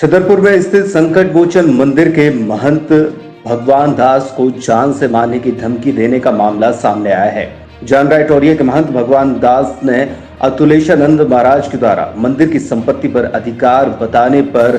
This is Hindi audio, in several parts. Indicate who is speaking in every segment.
Speaker 1: छतरपुर में स्थित संकट मोचन मंदिर के महंत भगवान दास को जान से मारने की धमकी देने का मामला सामने आया है। जान रायटोरिया के महंत भगवान दास ने अतुलेशानंद महाराज के द्वारा मंदिर की संपत्ति पर अधिकार बताने पर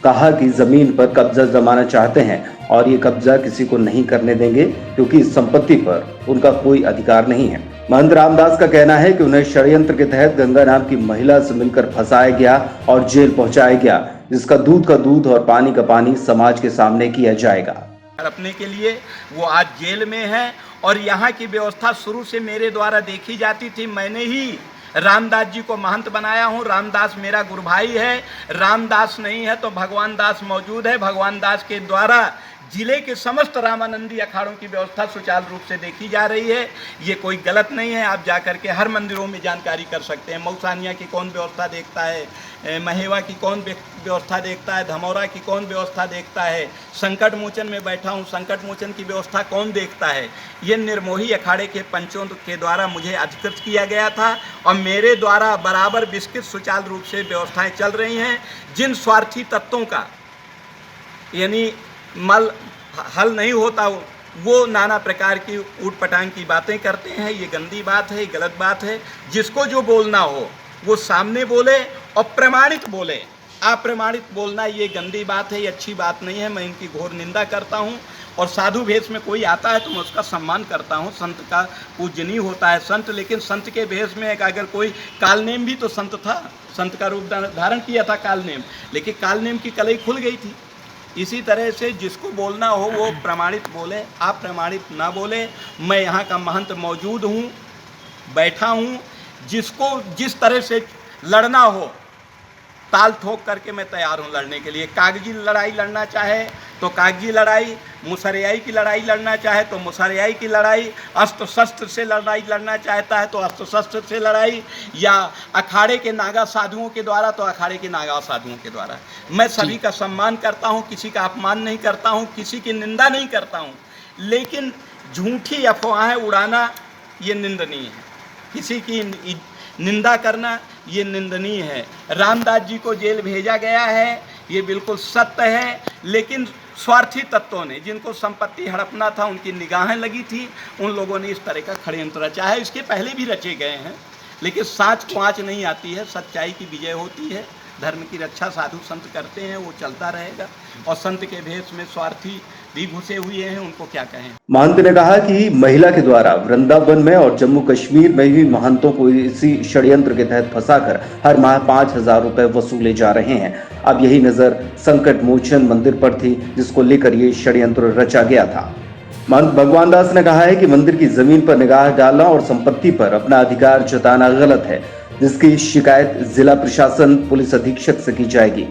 Speaker 1: कहा कि जमीन पर कब्जा जमाना चाहते हैं और ये कब्जा किसी को नहीं करने देंगे क्योंकि इस संपत्ति पर उनका कोई अधिकार नहीं है। महंत रामदास का कहना है कि उन्हें षड्यंत्र के तहत गंगा नाम की महिला से मिलकर फंसाया गया और जेल पहुंचाया गया, जिसका दूध का दूध और पानी का पानी समाज के सामने किया जाएगा।
Speaker 2: अपने के लिए वो आज जेल में है और यहाँ की व्यवस्था शुरू से मेरे द्वारा देखी जाती थी। मैंने ही रामदास जी को महंत बनाया हूँ। रामदास मेरा गुरु भाई है। रामदास नहीं है तो भगवान दास मौजूद है। भगवान दास के द्वारा जिले के समस्त रामानंदी अखाड़ों की व्यवस्था सुचारू रूप से देखी जा रही है। ये कोई गलत नहीं है। आप जाकर के हर मंदिरों में जानकारी कर सकते हैं। मौसानिया की कौन व्यवस्था देखता है, महेवा की कौन व्यवस्था देखता है, धमौरा की कौन व्यवस्था देखता है, संकट मोचन में बैठा हूँ, संकट मोचन की व्यवस्था कौन देखता है। ये निर्मोही अखाड़े के पंचों के द्वारा मुझे अधिकृत किया गया था और मेरे द्वारा बराबर विस्तृत सुचारू रूप से व्यवस्थाएं चल रही हैं। जिन स्वार्थी तत्वों का यानी मल हल नहीं होता, वो नाना प्रकार की ऊट पटांग की बातें करते हैं। ये गंदी बात है, ये गलत बात है। जिसको जो बोलना हो वो सामने बोले और प्रमाणित बोले। अप्रमाणित बोलना ये गंदी बात है, ये अच्छी बात नहीं है। मैं इनकी घोर निंदा करता हूँ और साधु भेष में कोई आता है तो मैं उसका सम्मान करता हूँ। संत का पूजनीय होता है संत, लेकिन संत के भेष में अगर कोई कालनेम भी तो संत था, संत का रूप धारण किया था कालनेम, लेकिन कालनेम की कलई खुल गई थी। इसी तरह से जिसको बोलना हो वो प्रमाणित बोले, अप्रमाणित ना बोले। मैं यहाँ का महंत मौजूद हूँ, बैठा हूँ। जिसको जिस तरह से लड़ना हो ताल ठोक करके मैं तैयार हूँ लड़ने के लिए। कागजी लड़ाई लड़ना चाहे तो कागजी लड़ाई, मुसरियाई की लड़ाई लड़ना चाहे तो मुसरियाई की लड़ाई, अस्त्र शस्त्र से लड़ाई लड़ना चाहता है तो अस्त्र शस्त्र से लड़ाई, या अखाड़े के नागा साधुओं के द्वारा तो अखाड़े के नागा साधुओं के द्वारा। मैं सभी का सम्मान करता हूँ, किसी का अपमान नहीं करता हूँ, किसी की निंदा नहीं करता हूँ, लेकिन झूठी अफवाहें उड़ाना ये निंदनीय है। किसी की निंदा करना ये निंदनीय है। रामदास जी को जेल भेजा गया है, ये बिल्कुल सत्य है, लेकिन स्वार्थी तत्वों ने जिनको संपत्ति हड़पना था उनकी निगाहें लगी थी, उन लोगों ने इस तरह का षड्यंत्र रचा है। इसके पहले भी रचे गए हैं, लेकिन साँच को आँच नहीं आती है, सच्चाई की विजय होती है। धर्म की रक्षा साधु संत करते हैं, वो चलता रहेगा। और संत के भेष में स्वार्थी भी घुसे हुए हैं, उनको क्या कहें।
Speaker 1: महंत ने कहा कि महिला के द्वारा वृंदावन में और जम्मू कश्मीर में भी महंतों को इसी षड्यंत्र के तहत फंसाकर हर माह 5,000 रुपए वसूले जा रहे हैं। अब यही नजर संकट मोचन मंदिर पर थी, जिसको लेकर ये षड्यंत्र रचा गया था। महंत भगवान दास ने कहा है कि मंदिर की जमीन पर निगाह डालना और संपत्ति पर अपना अधिकार जताना गलत है, जिसकी शिकायत जिला प्रशासन पुलिस अधीक्षक से की जाएगी।